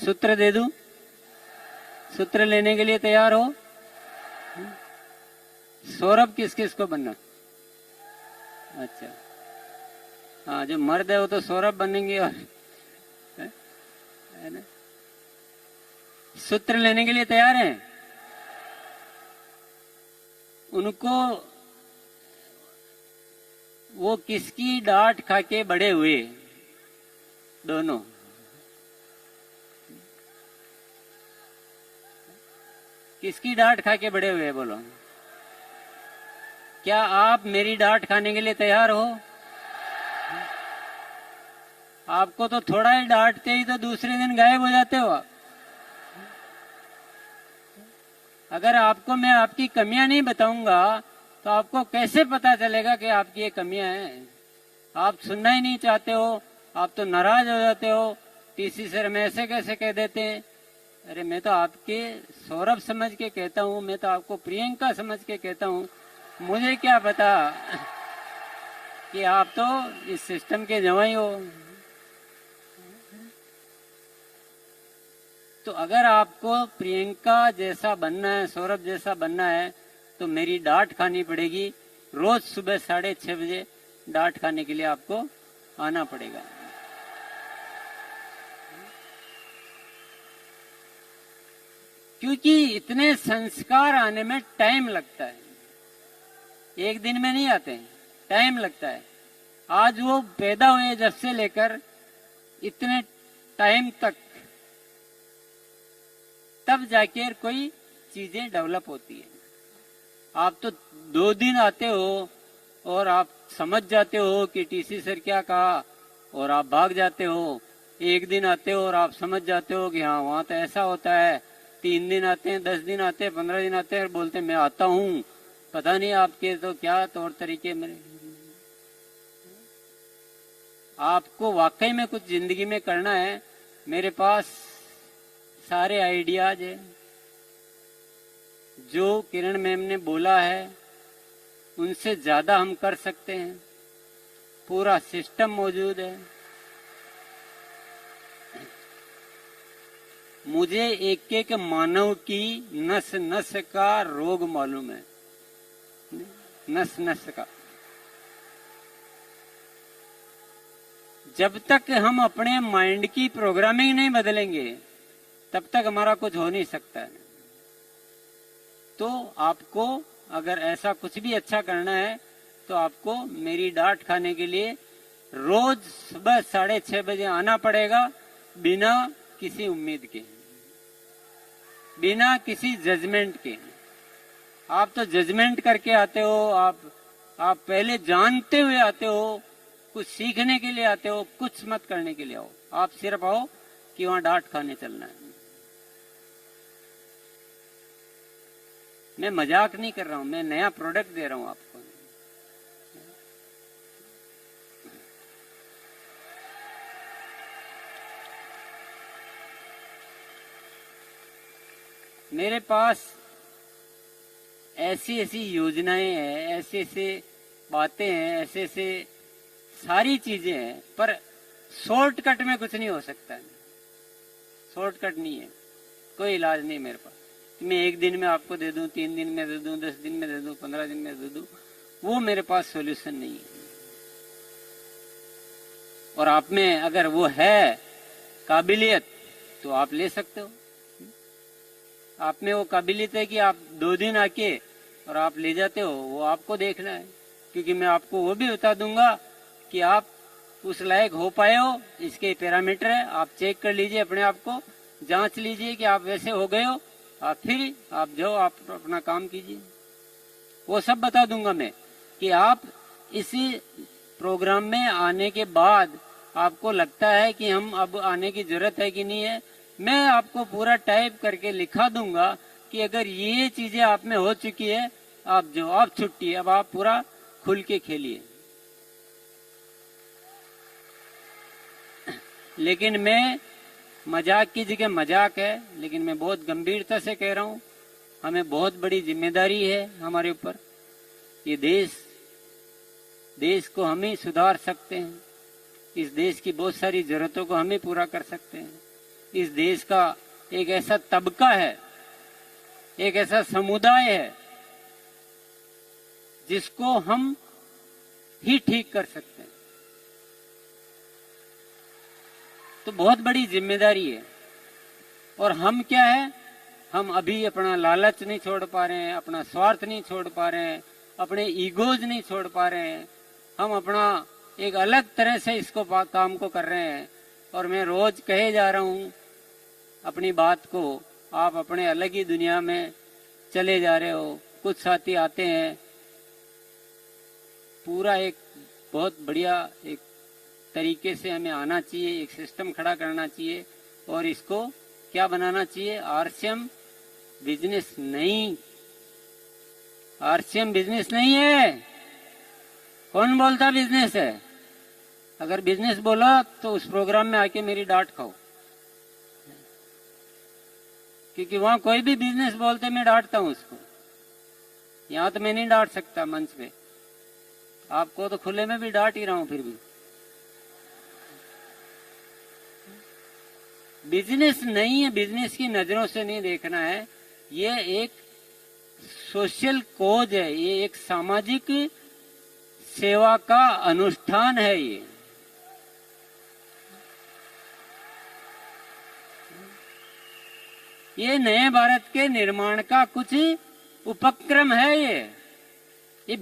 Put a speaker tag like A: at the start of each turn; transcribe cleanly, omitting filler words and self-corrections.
A: सूत्र दे दूं? सूत्र लेने के लिए तैयार हो? सौरभ किस किस को बनना? अच्छा, हाँ, जो मर्द है वो तो सौरभ बनेंगे। और है ना? सूत्र लेने के लिए तैयार हैं? उनको वो किसकी डांट खा के बड़े हुए? दोनों। किसकी डांट खा के बड़े हुए बोलो? क्या आप मेरी डांट खाने के लिए तैयार हो? आपको तो थोड़ा ही डांटते ही तो दूसरे दिन गायब हो जाते हो आप। अगर आपको मैं आपकी कमियां नहीं बताऊंगा तो आपको कैसे पता चलेगा कि आपकी ये कमियां हैं? आप सुनना ही नहीं चाहते हो, आप तो नाराज हो जाते हो। टीसी सर में ऐसे कैसे कह देते हैं? अरे मैं तो आपके सौरभ समझ के कहता हूँ, मैं तो आपको प्रियंका समझ के कहता हूँ। मुझे क्या पता कि आप तो इस सिस्टम के जवाई हो। तो अगर आपको प्रियंका जैसा बनना है, सौरभ जैसा बनना है, तो मेरी डांट खानी पड़ेगी। रोज सुबह 6:30 बजे डांट खाने के लिए आपको आना पड़ेगा। क्योंकि इतने संस्कार आने में टाइम लगता है, एक दिन में नहीं आते हैं, टाइम लगता है। आज वो पैदा हुए जब से लेकर इतने टाइम तक, तब जाके कोई चीजें डेवलप होती है। आप तो 2 दिन आते हो और आप समझ जाते हो कि टीसी सर क्या कहा और आप भाग जाते हो। 1 दिन आते हो और आप समझ जाते हो कि हाँ वहां तो ऐसा होता है। 3 दिन आते हैं, 10 दिन आते हैं, 15 दिन आते हैं और बोलते हैं मैं आता हूँ। पता नहीं आपके तो क्या तौर तरीके मेरे। आपको वाकई में कुछ जिंदगी में करना है, मेरे पास सारे आइडियाज है। जो किरण मैम ने बोला है उनसे ज्यादा हम कर सकते हैं। पूरा सिस्टम मौजूद है। मुझे एक एक मानव की नस नस का रोग मालूम है, नस नस का। जब तक हम अपने माइंड की प्रोग्रामिंग नहीं बदलेंगे तब तक हमारा कुछ हो नहीं सकता है। तो आपको अगर ऐसा कुछ भी अच्छा करना है तो आपको मेरी डांट खाने के लिए रोज सुबह 6:30 बजे आना पड़ेगा, बिना किसी उम्मीद के, बिना किसी जजमेंट के। आप तो जजमेंट करके आते हो, आप पहले जानते हुए आते हो, कुछ सीखने के लिए आते हो, कुछ मत करने के लिए आओ। आप सिर्फ आओ कि वहां डांट खाने चलना है। मैं मजाक नहीं कर रहा हूं, मैं नया प्रोडक्ट दे रहा हूं आपको। मेरे पास ऐसी ऐसी योजनाएं हैं, ऐसे ऐसे बातें हैं, ऐसे ऐसे सारी चीजें हैं, पर शॉर्टकट में कुछ नहीं हो सकता है। शॉर्टकट नहीं है, कोई इलाज नहीं मेरे पास। मैं 1 दिन में आपको दे दूं, 3 दिन में दे दूं, 10 दिन में दे दूं, 15 दिन में दे दूं, वो मेरे पास सॉल्यूशन नहीं है। और आप में अगर वो है काबिलियत तो आप ले सकते हो। आप में वो काबिलियत है कि आप 2 दिन आके और आप ले जाते हो, वो आपको देखना है। क्योंकि मैं आपको वो भी बता दूंगा कि आप उस लायक हो पाए हो, इसके पैरामीटर है, आप चेक कर लीजिए, अपने आप को जांच लीजिए कि आप वैसे हो गए हो। आप फिर आप जाओ, आप अपना काम कीजिए। वो सब बता दूंगा मैं कि आप इसी प्रोग्राम में आने के बाद आपको लगता है कि हम अब आने की जरूरत है कि नहीं है। मैं आपको पूरा टाइप करके लिखा दूंगा कि अगर ये चीजें आप में हो चुकी है, आप जो आप छुट्टी, अब आप पूरा खुल के खेलिए। लेकिन मैं मजाक की जगह मजाक है, लेकिन मैं बहुत गंभीरता से कह रहा हूं। हमें बहुत बड़ी जिम्मेदारी है हमारे ऊपर। ये देश को हम ही सुधार सकते हैं। इस देश की बहुत सारी जरूरतों को हम ही पूरा कर सकते हैं। इस देश का एक ऐसा तबका है, एक ऐसा समुदाय है जिसको हम ही ठीक कर सकते हैं। तो बहुत बड़ी जिम्मेदारी है। और हम क्या है, हम अभी अपना लालच नहीं छोड़ पा रहे हैं, अपना स्वार्थ नहीं छोड़ पा रहे हैं, अपने ईगोज नहीं छोड़ पा रहे हैं। हम अपना एक अलग तरह से इसको काम को कर रहे हैं। और मैं रोज कहे जा रहा हूं अपनी बात को, आप अपने अलग ही दुनिया में चले जा रहे हो। कुछ साथी आते हैं, पूरा एक बहुत बढ़िया एक तरीके से हमें आना चाहिए, एक सिस्टम खड़ा करना चाहिए और इसको क्या बनाना चाहिए, आरसीएम बिजनेस नहीं। आरसीएम बिजनेस नहीं है। कौन बोलता बिजनेस है? अगर बिजनेस बोला तो उस प्रोग्राम में आके मेरी डांट खाओ, क्योंकि वहां कोई भी बिजनेस बोलते मैं डांटता हूं उसको। यहां तो मैं नहीं डांट सकता मंच पे, आपको तो खुले में भी डांट ही रहा हूं। फिर भी बिजनेस नहीं है, बिजनेस की नजरों से नहीं देखना है। ये एक सोशल कोज है, ये एक सामाजिक सेवा का अनुष्ठान है। ये नए भारत के निर्माण का कुछ उपक्रम है। ये